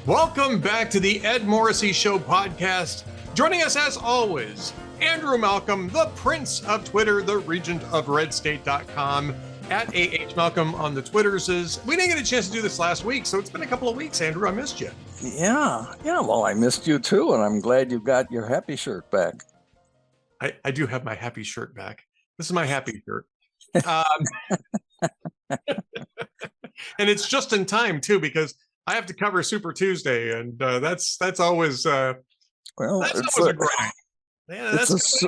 Welcome back to the Ed Morrissey Show podcast. Joining us as always, Andrew Malcolm, the Prince of Twitter, the Regent of RedState.com, at AH Malcolm on the Twitters. We didn't get a chance to do this last week, so it's been a couple of weeks, Andrew. I missed you. Yeah. Well, I missed you too, and I'm glad you got your happy shirt back. I do have my happy shirt back. This is my happy shirt. And it's just in time, too, because I have to cover Super Tuesday, and that's always a grind. Yeah, it's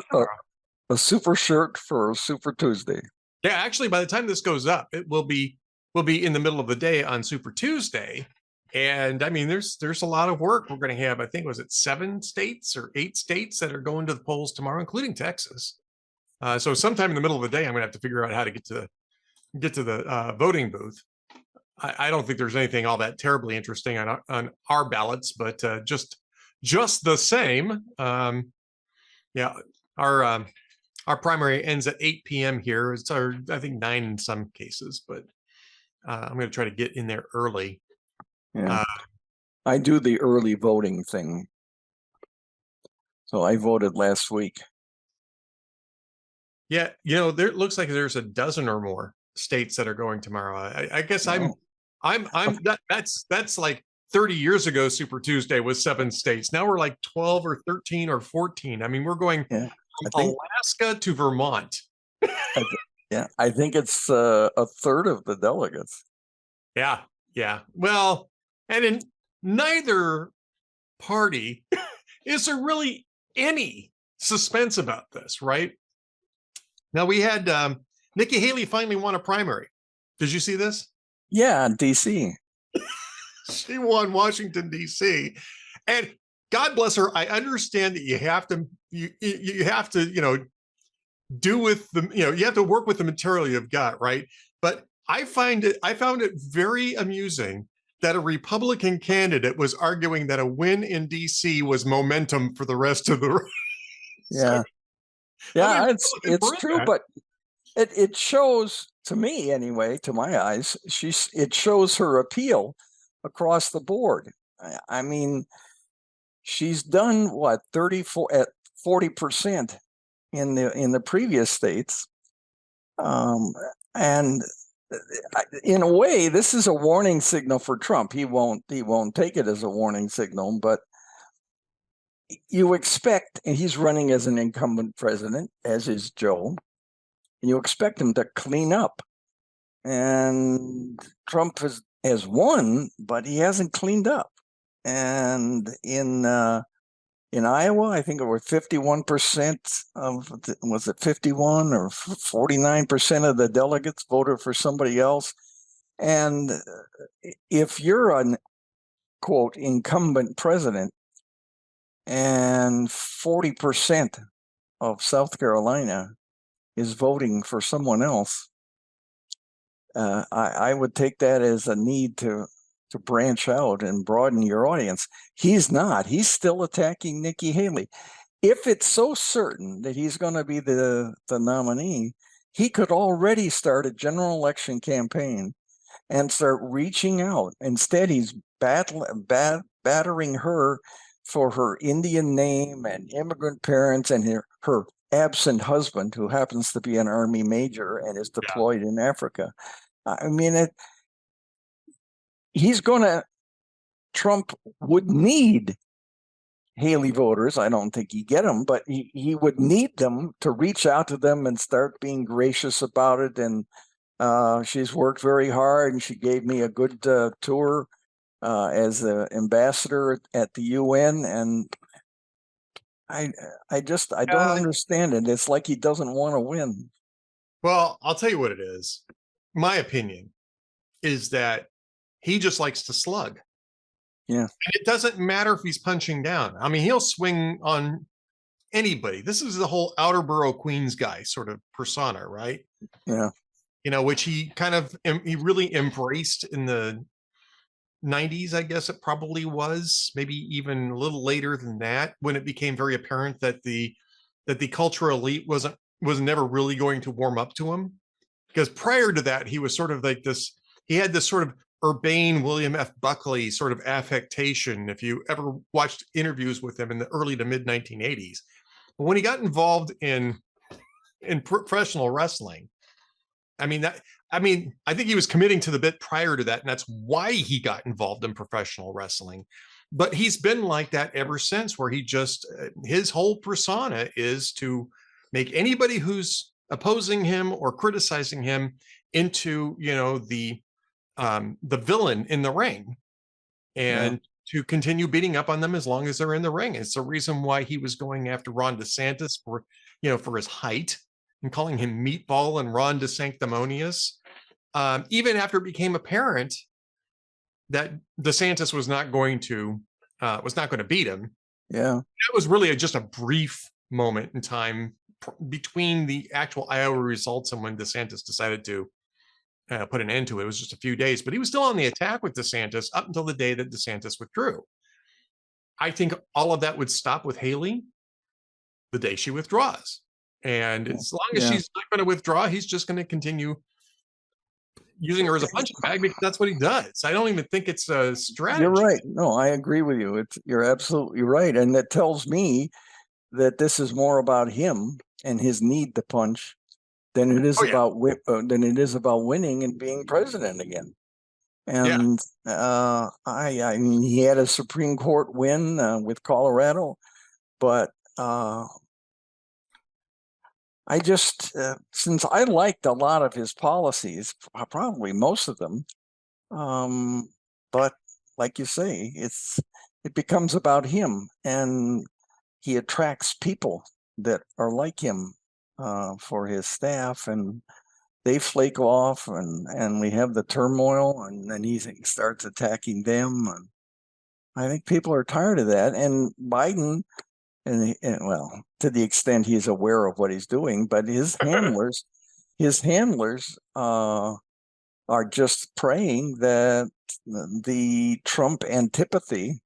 a super shirt for Super Tuesday. Yeah, actually, by the time this goes up, it will be in the middle of the day on Super Tuesday, and I mean, there's a lot of work we're going to have. I think was it 7 states or 8 states that are going to the polls tomorrow, including Texas. So sometime in the middle of the day, I'm going to have to figure out how to get to the voting booth. I don't think there's anything all that terribly interesting on our ballots, but just the same. Our primary ends at 8 p.m. here. It's I think 9 in some cases, but I'm going to try to get in there early. Yeah, I do the early voting thing. So I voted last week. Yeah, there looks like there's a dozen or more states that are going tomorrow. I guess that's like 30 years ago. Super Tuesday was 7 states. Now we're like 12 or 13 or 14. I mean, we're going from Alaska to Vermont. I think it's a third of the delegates. Yeah. Well, and in neither party is there really any suspense about this, right? Now we had Nikki Haley finally won a primary. Did you see this? Yeah, DC. She won Washington, D.C. And God bless her. I understand that you have to do with the, you have to work with the material you've got, right? But I found it very amusing that a Republican candidate was arguing that a win in D.C. was momentum for the rest of the race. Yeah. It's true, but it shows, to me anyway, to my eyes, it shows her appeal across the board. I mean, she's done what 40% in the previous states, and in a way, this is a warning signal for Trump. He won't take it as a warning signal, but you expect, and he's running as an incumbent president, as is Joe, and you expect him to clean up. And Trump has won, but he hasn't cleaned up. And in Iowa, I think it was 51% was it 51 or 49% of the delegates voted for somebody else. And if you're an quote incumbent president, and 40% of South Carolina is voting for someone else, I would take that as a need to branch out and broaden your audience. He's not. He's still attacking Nikki Haley. If it's so certain that he's going to be the nominee, he could already start a general election campaign and start reaching out. Instead, he's battering her for her Indian name and immigrant parents and her absent husband, who happens to be an Army major and is deployed in Africa. I mean, Trump would need Haley voters. I don't think he'd get them, but he would need them to reach out to them and start being gracious about it. And she's worked very hard, and she gave me a good tour as an ambassador at the UN, and I don't understand it. It's like he doesn't want to win. Well, I'll tell you what it is. My opinion is that he just likes to slug. Yeah. And it doesn't matter if he's punching down. I mean, he'll swing on anybody. This is the whole Outerborough Queens guy sort of persona, right? Yeah. Which he really embraced in the 90s, I guess it probably was, maybe even a little later than that, when it became very apparent that the cultural elite was never really going to warm up to him. Because prior to that, he was sort of like this, he had this sort of urbane William F. Buckley sort of affectation if you ever watched interviews with him in the early to mid 1980s. But when he got involved in professional wrestling, I mean, I think he was committing to the bit prior to that, and that's why he got involved in professional wrestling. But he's been like that ever since, where he just, his whole persona is to make anybody who's opposing him or criticizing him into, the villain in the ring, and to continue beating up on them as long as they're in the ring. It's the reason why he was going after Ron DeSantis for his height and calling him Meatball and Ron DeSanctimonious. Even after it became apparent that DeSantis was not going to beat him. Yeah. That was really just a brief moment in time between the actual Iowa results and when DeSantis decided to put an end to it. It was just a few days, but he was still on the attack with DeSantis up until the day that DeSantis withdrew. I think all of that would stop with Haley the day she withdraws. And as long as she's not going to withdraw, he's just going to continue using her as a punching bag because that's what he does. I don't even think it's a strategy. You're right. No, I agree with you. You're absolutely right. And that tells me that this is more about him and his need to punch than it is about winning and being president again. And I mean, he had a Supreme Court win with Colorado, but I just, since I liked a lot of his policies, probably most of them, but like you say, it becomes about him, and he attracts people that are like him for his staff, and they flake off, and we have the turmoil, and then he starts attacking them. And I think people are tired of that. And Biden, and well, to the extent he's aware of what he's doing, but his handlers are just praying that the Trump antipathy,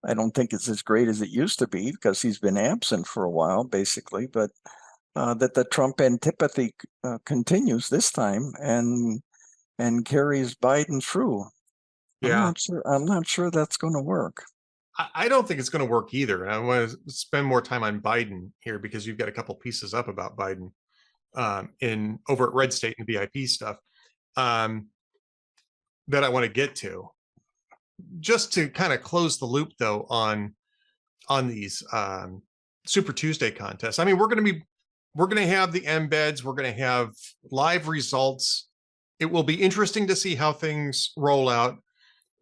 I don't think it's as great as it used to be because he's been absent for a while, basically, but that the Trump antipathy continues this time and carries Biden through. Yeah. I'm not sure that's going to work. I don't think it's going to work either. And I want to spend more time on Biden here because you've got a couple pieces up about Biden over at Red State and VIP stuff that I want to get to. Just to kind of close the loop, though, on these Super Tuesday contests. I mean, we're going to have the embeds. We're going to have live results. It will be interesting to see how things roll out.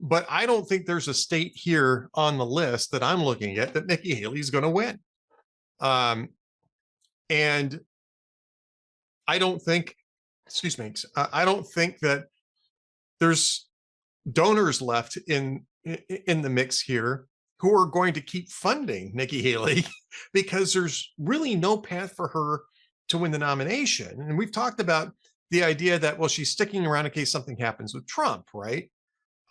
But I don't think there's a state here on the list that I'm looking at that Nikki Haley is going to win. And I don't think, I don't think that there's donors left in the mix here who are going to keep funding Nikki Haley because there's really no path for her to win the nomination. And we've talked about the idea that, well, she's sticking around in case something happens with Trump, right?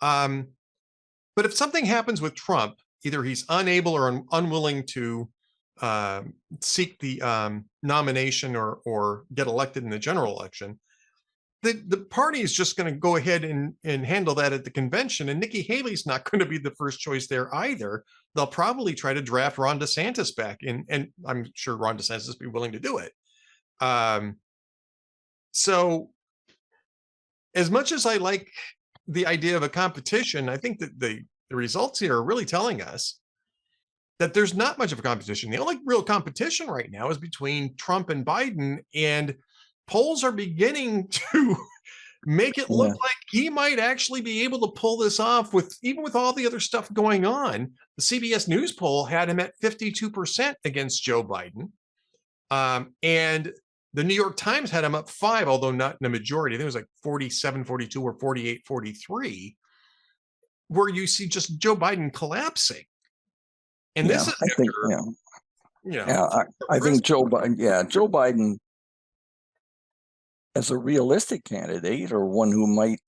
But if something happens with Trump, either he's unable or unwilling to seek the nomination or get elected in the general election, the party is just going to go ahead and handle that at the convention. And Nikki Haley's not going to be the first choice there either. They'll probably try to draft Ron DeSantis back in, and I'm sure Ron DeSantis will be willing to do it. So as much as I like the idea of a competition, I think that the results here are really telling us that there's not much of a competition. The only real competition right now is between Trump and Biden, and polls are beginning to make it look like he might actually be able to pull this off even with all the other stuff going on. The CBS News poll had him at 52% against Joe Biden. And the New York Times had him up 5, although not in a majority. I think it was like 47, 42 or 48, 43, where you see just Joe Biden collapsing. And this is I think Joe Biden as a realistic candidate or one who might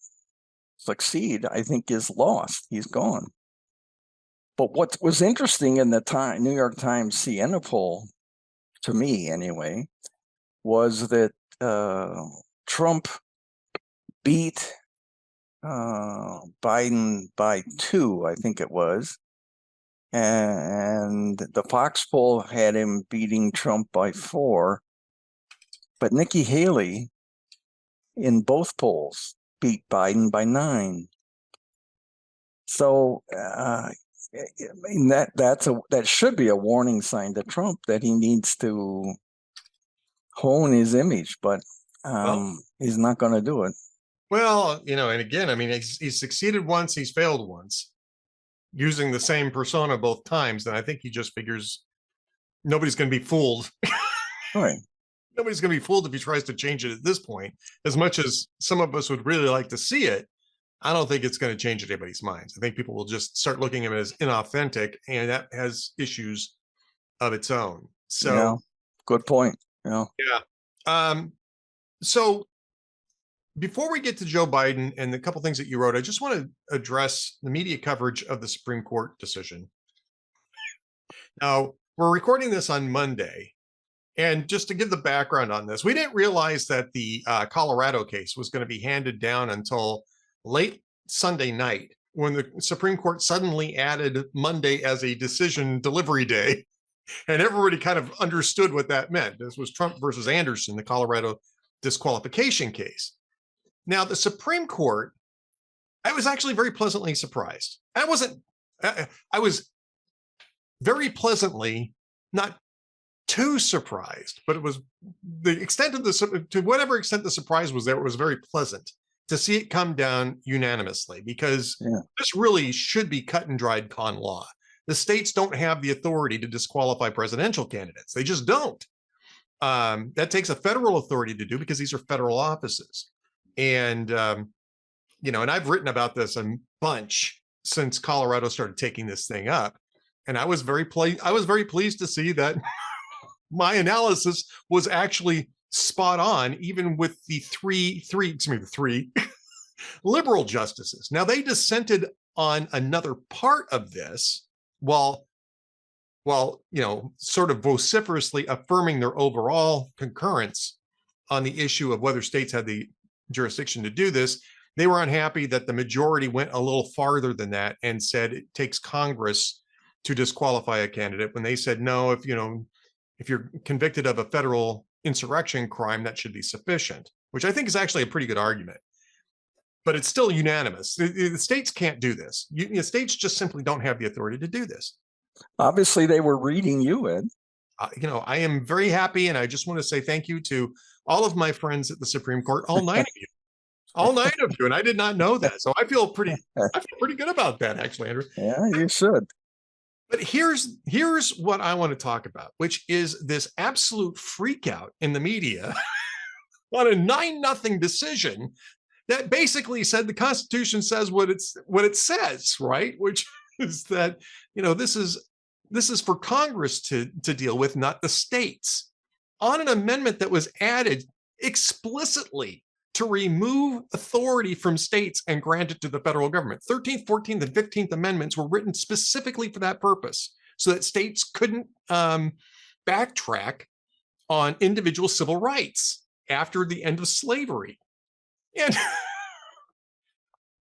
succeed, I think is lost. He's gone. But what was interesting in the New York Times Siena poll, to me anyway, was that Trump beat Biden by 2, I think it was. And the Fox poll had him beating Trump by 4. But Nikki Haley in both polls beat Biden by 9. So I mean that should be a warning sign to Trump that he needs to hone his image, but he's not going to do it. Well, and again, I mean, he's succeeded once, he's failed once, using the same persona both times. And I think he just figures nobody's going to be fooled. Right. Nobody's going to be fooled if he tries to change it at this point. As much as some of us would really like to see it, I don't think it's going to change anybody's minds. I think people will just start looking at him as inauthentic, and that has issues of its own. So, yeah, good point. Yeah. So before we get to Joe Biden and the couple things that you wrote, I just want to address the media coverage of the Supreme Court decision. Now, we're recording this on Monday. And just to give the background on this, we didn't realize that the Colorado case was going to be handed down until late Sunday night, when the Supreme Court suddenly added Monday as a decision delivery day. And everybody kind of understood what that meant. This was Trump versus Anderson, the Colorado disqualification case. Now, the Supreme Court, I was actually very pleasantly surprised. I was very pleasantly not too surprised, but it was the extent of to whatever extent the surprise was there, it was very pleasant to see it come down unanimously, because this really should be cut and dried con law. The states don't have the authority to disqualify presidential candidates. They just don't. That takes a federal authority to do, because these are federal offices. And, and I've written about this a bunch since Colorado started taking this thing up. And I was very pleased to see that my analysis was actually spot on, even with the three liberal justices. Now, they dissented on another part of this, while sort of vociferously affirming their overall concurrence on the issue of whether states had the jurisdiction to do this. They were unhappy that the majority went a little farther than that and said it takes Congress to disqualify a candidate, when they said, no, if you're convicted of a federal insurrection crime, that should be sufficient, which I think is actually a pretty good argument. But it's still unanimous. The states can't do this. States just simply don't have the authority to do this. Obviously, they were reading you, Ed. I am very happy, and I just want to say thank you to all of my friends at the Supreme Court, all 9 of you. All 9 of you, and I did not know that. So I feel pretty good about that, actually, Andrew. Yeah, you should. But here's what I want to talk about, which is this absolute freak out in the media on a 9-0 decision that basically said the Constitution says what it says, right? Which is that, this is for Congress to deal with, not the states, on an amendment that was added explicitly to remove authority from states and grant it to the federal government. 13th, 14th, and 15th Amendments were written specifically for that purpose, so that states couldn't backtrack on individual civil rights after the end of slavery. And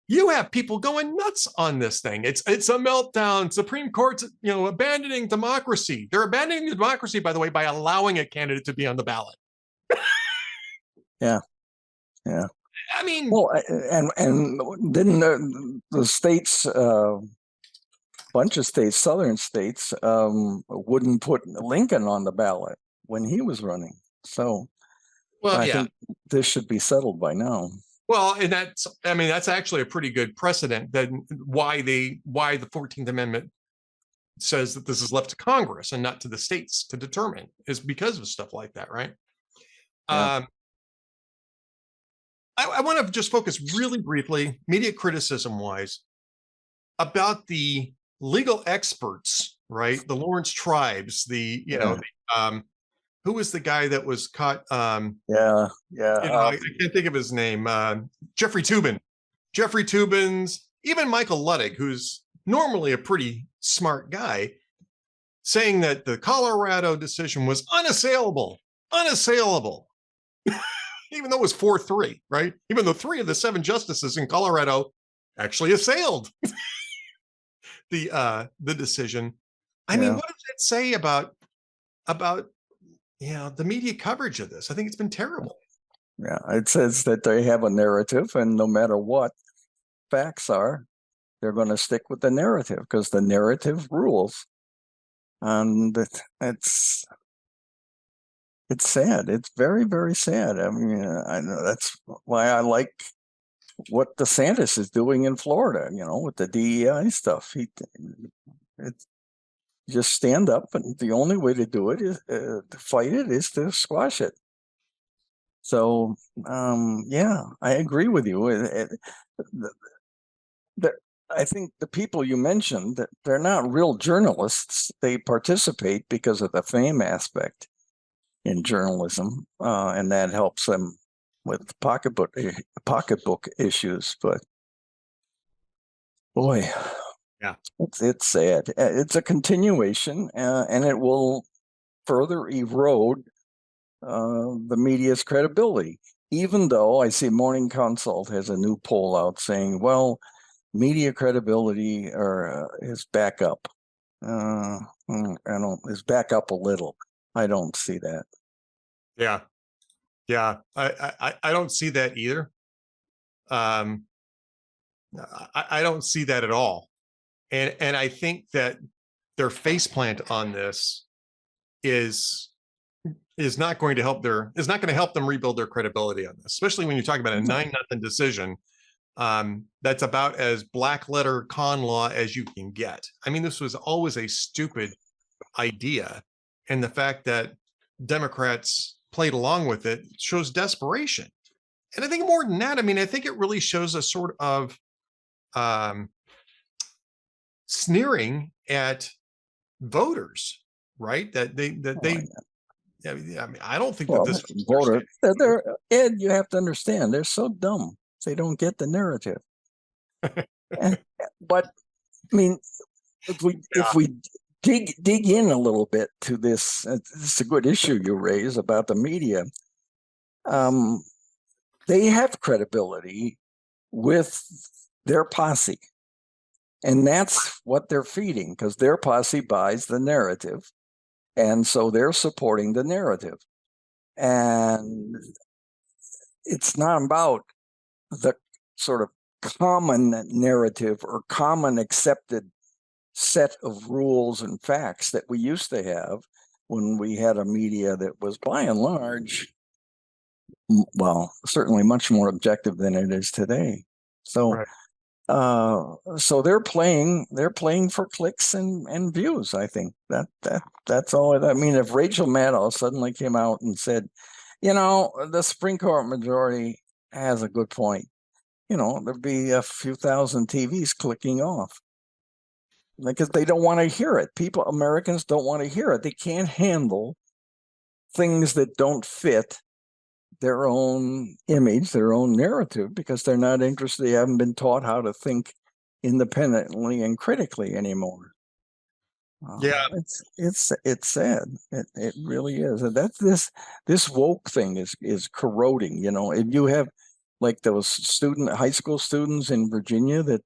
you have people going nuts on this thing. It's a meltdown. Supreme Court's, abandoning democracy. They're abandoning democracy, by the way, by allowing a candidate to be on the ballot. Yeah. I mean, well, and didn't the states, bunch of states, southern states, wouldn't put Lincoln on the ballot when he was running. So, I think this should be settled by now. Well, and that's actually a pretty good precedent. Then why the 14th Amendment says that this is left to Congress and not to the states to determine, is because of stuff like that, right? Yeah. I want to just focus really briefly, media criticism wise, about the legal experts, right? The Lawrence tribes, who was the guy that was caught? I can't think of his name. Jeffrey Toobin's, even Michael Ludwig, who's normally a pretty smart guy, saying that the Colorado decision was unassailable. even though it was 4-3, right? Even though 3 of the 7 justices in Colorado actually assailed the decision. I mean, what does that say about the media coverage of this? I think it's been terrible. Yeah, it says that they have a narrative, and no matter what facts are, they're going to stick with the narrative because the narrative rules. And it's sad. It's very, very sad. I mean, I know that's why I like what DeSantis is doing in Florida, with the DEI stuff. It's just stand up, and the only way to do it is to fight it is to squash it. So, yeah, I agree with you. I think the people you mentioned, that they're not real journalists. They participate because of the fame aspect in journalism, and that helps them with pocketbook issues. But boy, yeah, it's sad. It's a continuation, and it will further erode the media's credibility. Even though I see Morning Consult has a new poll out saying, well, media credibility is back up. Is back up a little. I don't see that. Yeah. I don't see that either. I don't see that at all. And I think that their faceplant on this is not going to help them rebuild their credibility on this, especially when you talk about a 9-0 decision. That's about as black letter con law as you can get. I mean, this was always a stupid idea, and the fact that Democrats played along with it shows desperation. And I think more than that, I mean, I think it really shows a sort of sneering at voters, right? I mean, I don't think that this voter. Ed, you have to understand, they're so dumb. They don't get the narrative. But I mean, if we dig in a little bit to this, it's a good issue you raise about the media. They have credibility with their posse, and that's what they're feeding, because their posse buys the narrative, and so they're supporting the narrative. And it's not about the sort of common narrative or common accepted set of rules and facts that we used to have when we had a media that was by and large, well, certainly much more objective than it is today. So, right. So they're playing for clicks and views. I think that's all. I mean, if Rachel Maddow suddenly came out and said, the Supreme Court majority has a good point, there'd be a few thousand TVs clicking off, because they don't want to hear it. Americans don't want to hear it. They can't handle things that don't fit their own image, their own narrative, because they're not interested. They haven't been taught how to think independently and critically anymore. Yeah, it's sad. It really is. And that's this woke thing is corroding. If you have like those high school students in Virginia that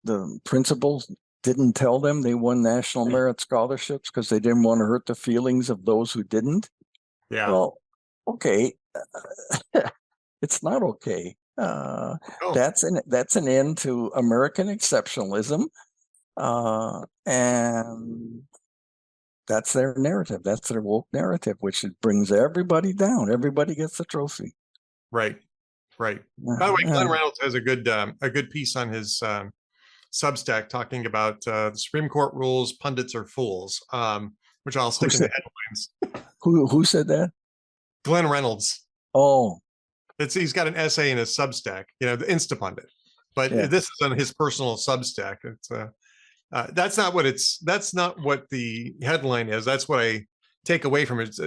the principals didn't tell them they won national merit scholarships because they didn't want to hurt the feelings of those who didn't. Yeah. Well, okay. It's not okay. That's an end to American exceptionalism. And that's their narrative. That's their woke narrative, which brings everybody down. Everybody gets a trophy. Right. By the way, Glenn Reynolds has a good piece on his Substack talking about the Supreme Court rules, pundits are fools, which I'll stick in the headlines. Who said that? Glenn Reynolds. Oh, he's got an essay in his Substack, the Instapundit, but this is on his personal Substack. It's that's not what the headline is. That's what I take away from it.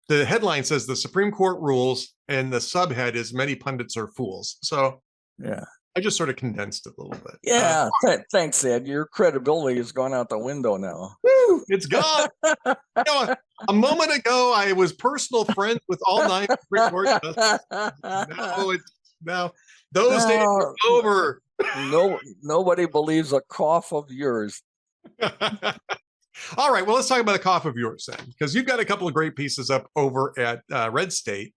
The headline says the Supreme Court rules, and the subhead is many pundits are fools. So yeah, I just sort of condensed it a little bit. Yeah, thanks, Ed. Your credibility has gone out the window now. Woo, it's gone. A moment ago, I was personal friends with all 9 Supreme Court justices. Now those days are over. No, nobody believes a cough of yours. All right, well, let's talk about a cough of yours then, because you've got a couple of great pieces up over at Red State,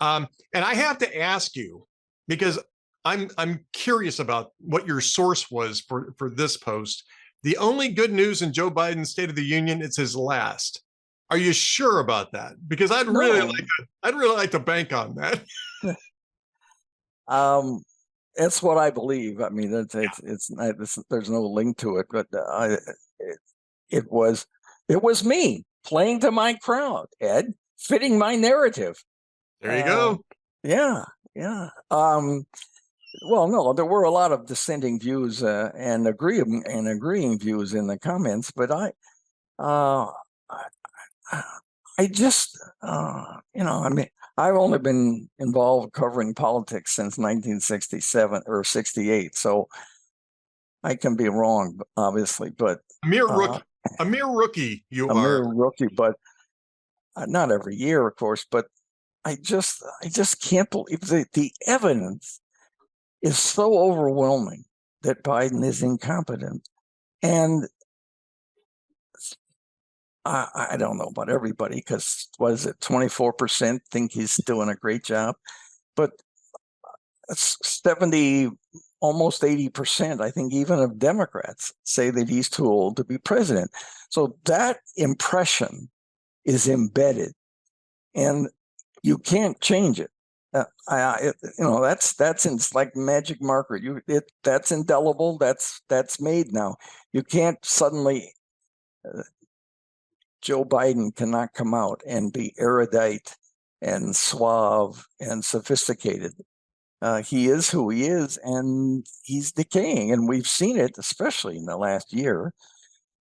and I have to ask you because I'm curious about what your source was for this post. The only good news in Joe Biden's State of the Union is his last. Are you sure about that? Because I'd really like to bank on that. It's what I believe. I mean, it's not, there's no link to it, but it was me playing to my crowd, Ed, fitting my narrative. There you go. Yeah. Well, no, there were a lot of dissenting views and agreeing views in the comments, but I just, I mean, I've only been involved covering politics since 1967 or 68, so I can be wrong, obviously, but a mere rookie, you a are. mere rookie, but not every year, of course. But I just can't believe the evidence is so overwhelming that Biden is incompetent, and I don't know about everybody, because what is it, 24% think he's doing a great job, but 70, almost 80%, I think, even of Democrats say that he's too old to be president. So that impression is embedded, and you can't change it. That's in, like magic marker. That's indelible. That's made now. You can't suddenly. Joe Biden cannot come out and be erudite and suave and sophisticated. He is who he is, and he's decaying, and we've seen it, especially in the last year.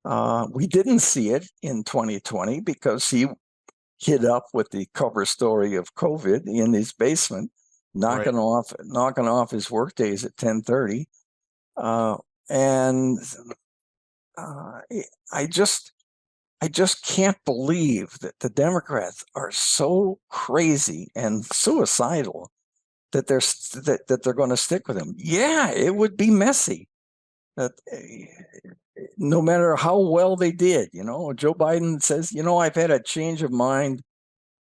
We didn't see it in 2020 because he hid up with the cover story of COVID in his basement, knocking off his work days at 10:30, and I just can't believe that the Democrats are so crazy and suicidal that they're going to stick with him. Yeah, it would be messy. That no matter how well they did, Joe Biden says, I've had a change of mind.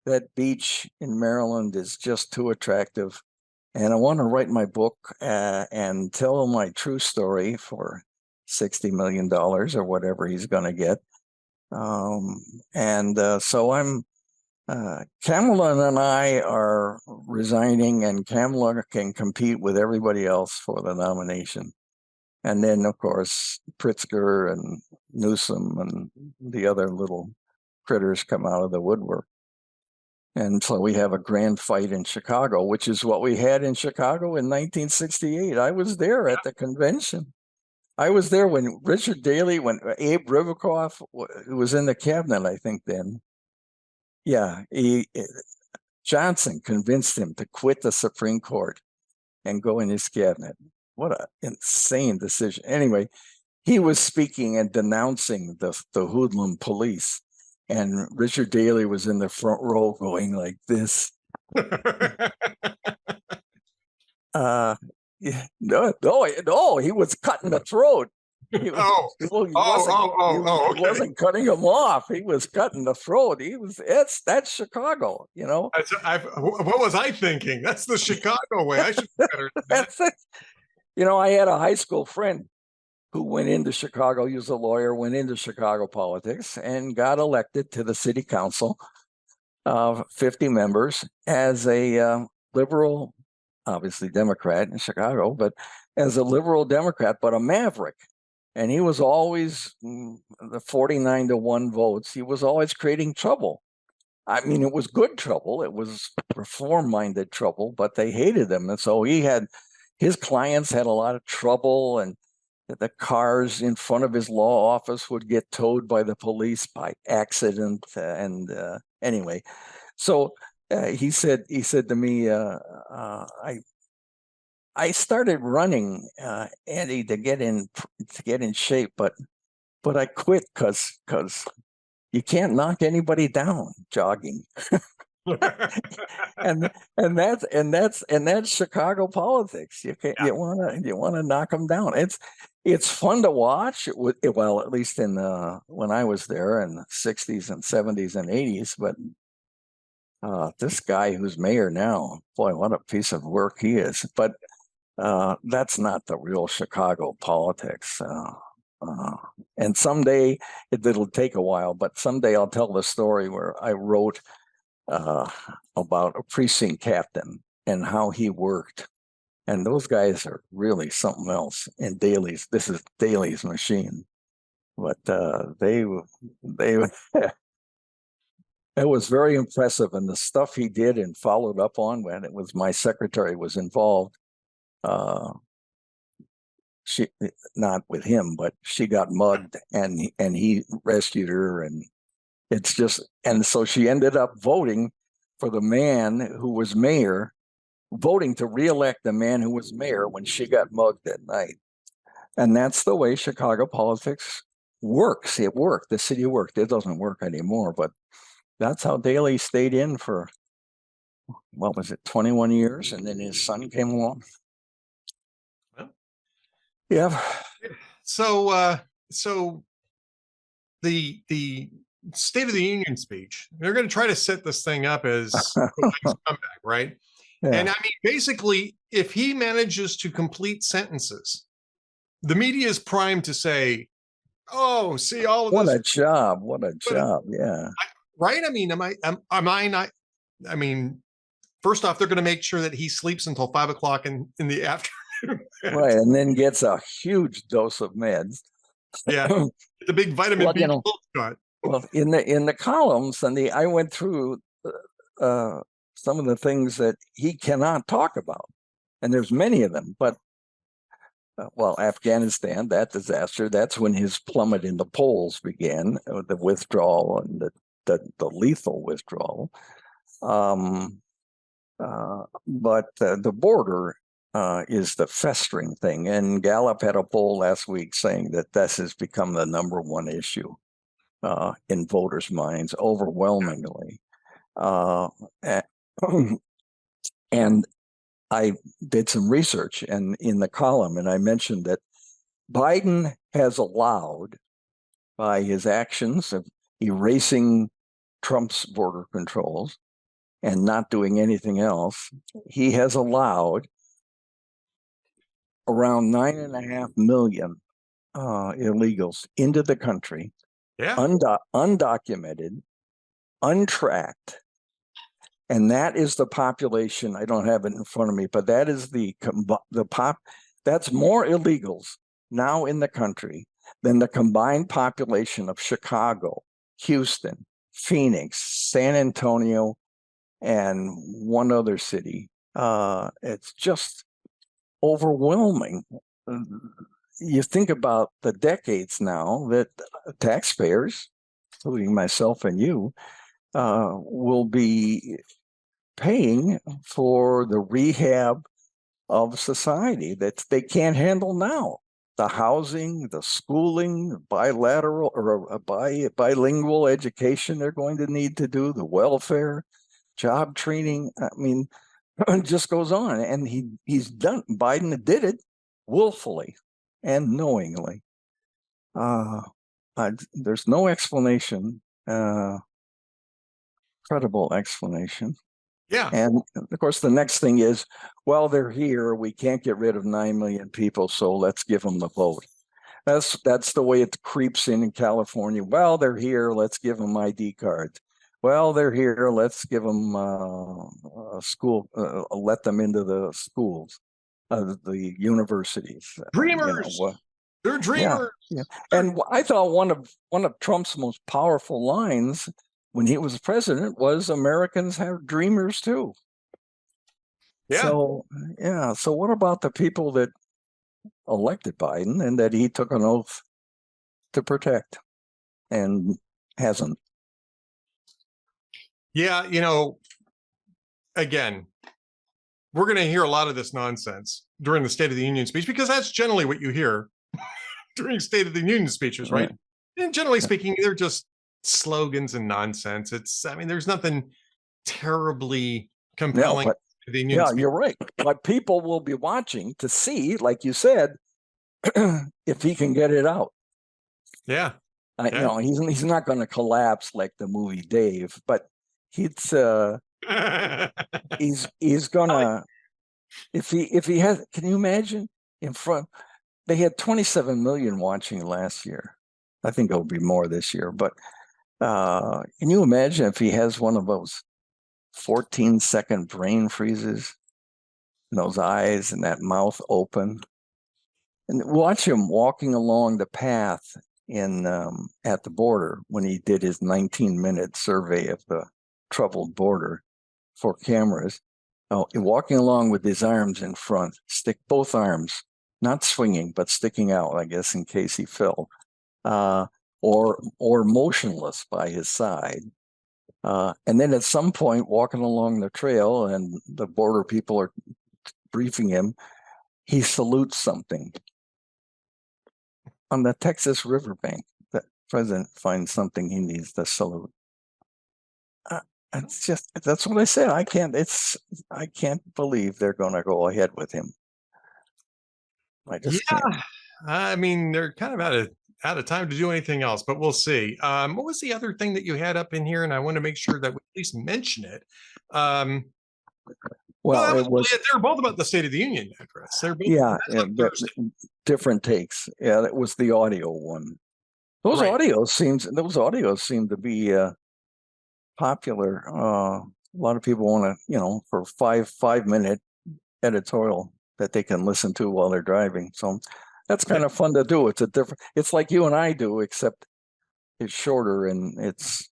That beach in Maryland is just too attractive, and I want to write my book and tell my true story for $60 million or whatever he's going to get. So I'm Kamala and I are resigning, and Kamala can compete with everybody else for the nomination. And then, of course, Pritzker and Newsom and the other little critters come out of the woodwork. And so we have a grand fight in Chicago, which is what we had in Chicago in 1968. I was there at the convention. I was there when Richard Daley, when Abe Riverkoff was in the cabinet, I think then. Yeah, Johnson convinced him to quit the Supreme Court and go in his cabinet. What an insane decision. Anyway, he was speaking and denouncing the hoodlum police. And Richard Daley was in the front row going like this. No, he was cutting the throat. He wasn't cutting him off. He was cutting the throat. That's Chicago, What was I thinking? That's the Chicago way. I should be better than that. That's it. I had a high school friend who went into Chicago. He was a lawyer, went into Chicago politics, and got elected to the city council, 50 members, as a liberal, obviously Democrat in Chicago, but as a liberal Democrat, but a maverick. And he was always the 49-1 votes. He was always creating trouble. I mean, it was good trouble. It was reform-minded trouble, but they hated him. And so his clients had a lot of trouble, and the cars in front of his law office would get towed by the police by accident. Anyway, so he said to me, I started running, Andy, to get in shape, but I quit because you can't knock anybody down jogging. and that's Chicago politics. You can't, you want to knock them down. It's fun to watch. Well, at least in when I was there in the 60s and 70s and 80s. But this guy who's mayor now, boy, what a piece of work he is. But that's not the real Chicago politics. And someday it'll take a while, but someday I'll tell the story where I wrote about a precinct captain and how he worked. And those guys are really something else in Daley's. This is Daley's machine. But they it was very impressive. And the stuff he did and followed up on when it was my secretary was involved. She, not with him, but she got mugged and he rescued her. And it's just, and so she ended up voting for the man who was mayor, voting to reelect the man who was mayor when she got mugged that night. And that's the way Chicago politics works. It worked. The city worked. It doesn't work anymore, but that's how Daley stayed in for, what was it, 21 years? And then his son came along. Well, yeah. So the State of the Union speech, they're going to try to set this thing up as a nice comeback, right? Yeah. And I mean, basically, if he manages to complete sentences, the media is primed to say, "Oh, see all of what this." What a job! What a job! Yeah. Right? I mean, am I not? I mean, first off, they're going to make sure that he sleeps until 5 o'clock in the afternoon. Right, and then gets a huge dose of meds. Yeah, the big vitamin B shot. Well, in the columns, and I went through some of the things that he cannot talk about, and there's many of them. But well, Afghanistan, that disaster, that's when his plummet in the polls began, the withdrawal and the lethal withdrawal. But the border is the festering thing, and Gallup had a poll last week saying that this has become the #1 issue in voters' minds overwhelmingly. And I did some research and in the column, and I mentioned that Biden has allowed, by his actions of erasing Trump's border controls and not doing anything else, he has allowed around 9.5 million illegals into the country. Yeah. Undocumented, untracked. And that is the population. I don't have it in front of me, but that is that's more illegals now in the country than the combined population of Chicago, Houston, Phoenix, San Antonio, and one other city. It's just overwhelming. You think about the decades now that taxpayers, including myself and you, will be paying for the rehab of society that they can't handle now. The housing, the schooling, bilateral or bilingual education they're going to need to do, the welfare, job training. I mean, it just goes on. And he's done. Biden did it willfully and knowingly. There's no explanation, credible explanation. Yeah. And of course, the next thing is, well, they're here. We can't get rid of 9 million people, so let's give them the vote. That's the way it creeps in California. Well, they're here. Let's give them ID cards. Well, they're here. Let's give them school. Let them into the schools, the universities. Dreamers. They're dreamers. Yeah. And I thought one of Trump's most powerful lines when he was president was Americans have dreamers too. Yeah. So, yeah. So what about the people that elected Biden and that he took an oath to protect and hasn't? Yeah. Again, we're going to hear a lot of this nonsense during the State of the Union speech, because that's generally what you hear during State of the Union speeches, right? And generally speaking, they're just slogans and nonsense. I mean, there's nothing terribly No, compelling but to the Union yeah, speech. you're right. But people will be watching to see, like you said, if he can get it out. Yeah. You Yeah. know, he's not going to collapse like the movie Dave, but he's he's gonna if he has. Can you imagine in front? They had 27 million watching last year. I think it'll be more this year. But can you imagine if he has one of those 14-second brain freezes, and those eyes and that mouth open, and watch him walking along the path in at the border when he did his 19-minute survey of the troubled border for cameras. Oh, walking along with his arms in front, stick both arms, not swinging, but sticking out, I guess, in case he fell, or motionless by his side. And then at some point, walking along the trail, and the border people are briefing him, he salutes something on the Texas riverbank. The president finds something he needs to salute. It's just, that's what I said. I can't believe they're going to go ahead with him. I just can't. I mean, they're kind of out of time to do anything else, but we'll see. What was the other thing that you had up in here? And I want to make sure that we at least mention it. Well, it was they're both about the State of the Union address. They're both different takes. Yeah, that was the audio one. Those audios seem to be popular. A lot of people want to, for 5-minute editorial that they can listen to while they're driving. So that's kind of fun to do. It's like you and I do, except it's shorter and it's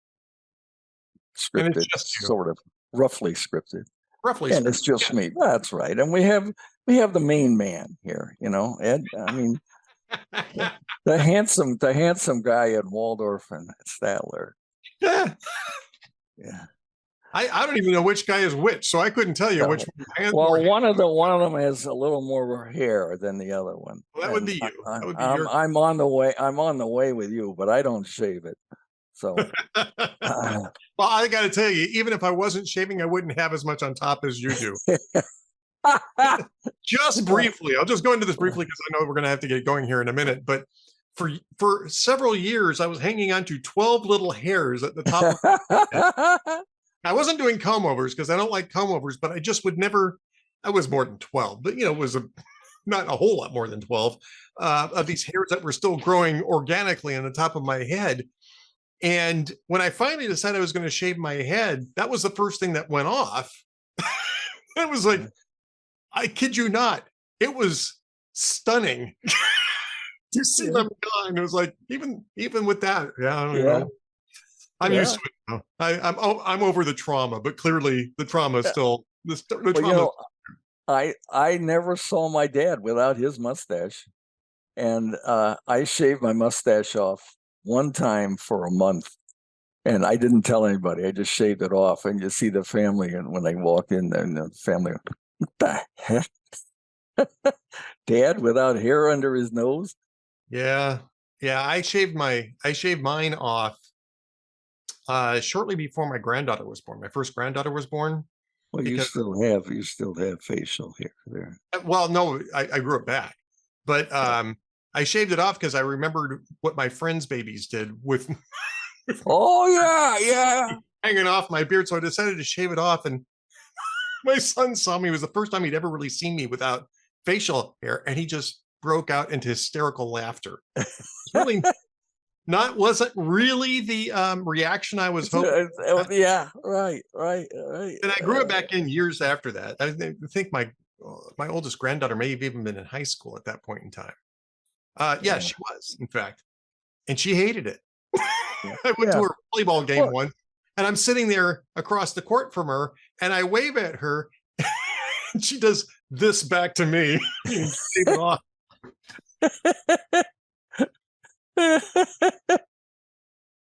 scripted, and it's sort of roughly scripted. And it's just me. That's right. And we have the main man here, Ed. I mean, the handsome guy at Waldorf and Statler. Yeah. Yeah. I don't even know which guy is which, so I couldn't tell you which one. Well, one of them has a little more hair than the other one. Well, that would be you. I'm on the way. I'm on the way with you, but I don't shave it. So, well, I got to tell you, even if I wasn't shaving, I wouldn't have as much on top as you do. Just briefly, I'll just go into this briefly because I know we're going to have to get going here in a minute. But for several years, I was hanging on to 12 little hairs at the top of my head. I wasn't doing comb overs because I don't like comb overs, but I just would never. I was more than 12, but it was not a whole lot more than 12 of these hairs that were still growing organically on the top of my head. And when I finally decided I was going to shave my head, that was the first thing that went off. It was like, I kid you not, it was stunning to see them gone. It was like, even with that, I don't know. I'm used to it now. I'm over the trauma, but clearly the trauma is still the trauma. I never saw my dad without his mustache, and I shaved my mustache off one time for a month, and I didn't tell anybody. I just shaved it off, and you see the family, and when they walk in, then the family, what the heck? Dad without hair under his nose? Yeah. I shaved mine off shortly before my granddaughter was born. My first granddaughter was born. Well, you still have facial hair there. Well, no, I grew it back, but I shaved it off because I remembered what my friends' babies did with. Hanging off my beard, so I decided to shave it off. And my son saw me. It was the first time he'd ever really seen me without facial hair, and he just broke out into hysterical laughter. Really. Wasn't really the reaction I was hoping. Right. And I grew it back in years after that. I think my oldest granddaughter may have even been in high school at that point in time. She was, in fact, and she hated it. I went to her volleyball game once, and I'm sitting there across the court from her, and I wave at her, and she does this back to me.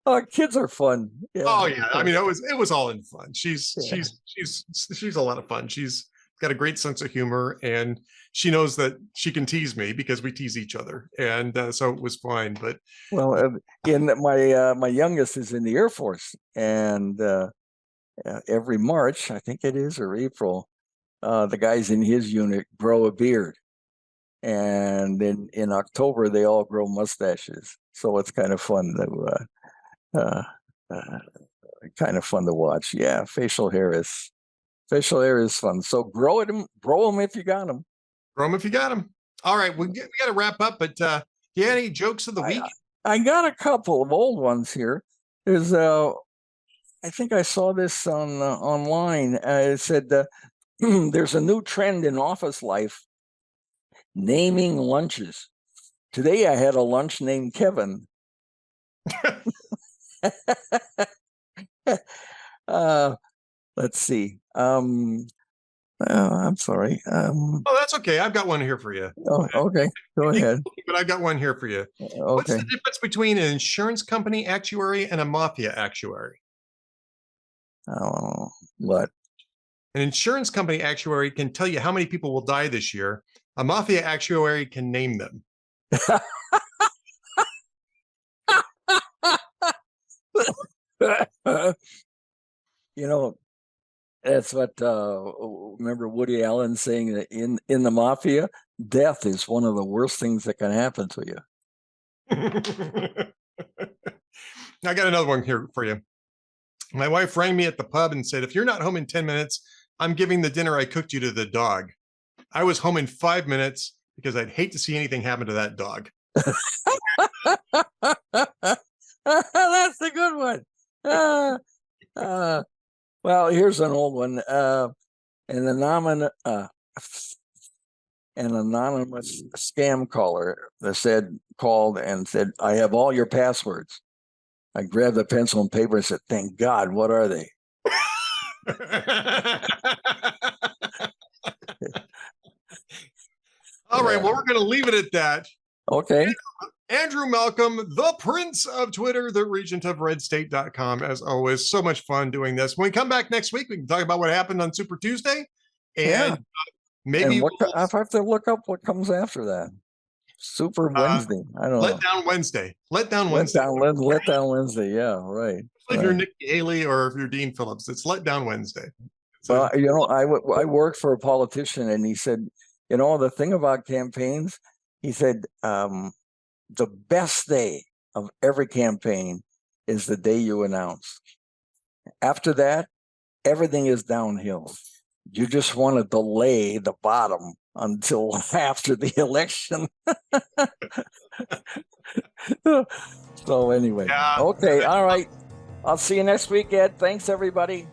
Oh, kids are fun. Yeah. Oh yeah, I mean it was all in fun. She's a lot of fun. She's got a great sense of humor, and she knows that she can tease me because we tease each other, and so it was fine. But Well, in my youngest is in the Air Force, and every March, I think it is, or April, the guys in his unit grow a beard, and then in October they all grow mustaches. So it's kind of fun to watch. Yeah, facial hair is fun. So grow them if you got them. grow them if you got them. All right, we got to wrap up. But do you have any jokes of the week? I got a couple of old ones here. There's I think I saw this on online. It said there's a new trend in office life: naming lunches. Today I had a lunch named Kevin. Let's see. I'm sorry. Oh, that's okay. I've got one here for you. Oh, okay. Go ahead. But I've got one here for you. What's Okay. the difference between an insurance company actuary and a mafia actuary? Oh, what? An insurance company actuary can tell you how many people will die this year. A mafia actuary can name them. You know, that's what remember Woody Allen saying that in the mafia, death is one of the worst things that can happen to you. I got another one here for you. My wife rang me at the pub and said, if you're not home in 10 minutes, I'm giving the dinner I cooked you to the dog. I was home in 5 minutes because I'd hate to see anything happen to that dog. That's the good one. Well, here's an old one. An anonymous scam caller that called and said, I have all your passwords. I grabbed the pencil and paper and said, thank God, what are they? All right, well, we're going to leave it at that. Okay. Andrew Malcolm, the Prince of Twitter, the regent of redstate.com. As always, so much fun doing this. When we come back next week, we can talk about what happened on Super Tuesday. And maybe I have to look up what comes after that. Super Wednesday. I don't know. Let Down Wednesday. Let Down Wednesday. Let Down Wednesday. Yeah, right. If you're Nikki Haley or if you're Dean Phillips, it's Let Down Wednesday. So, I worked for a politician, and he said, the thing about campaigns, he said, the best day of every campaign is the day you announce. After that, everything is downhill. You just want to delay the bottom until after the election. So anyway, okay, all right. I'll see you next week, Ed. Thanks, everybody.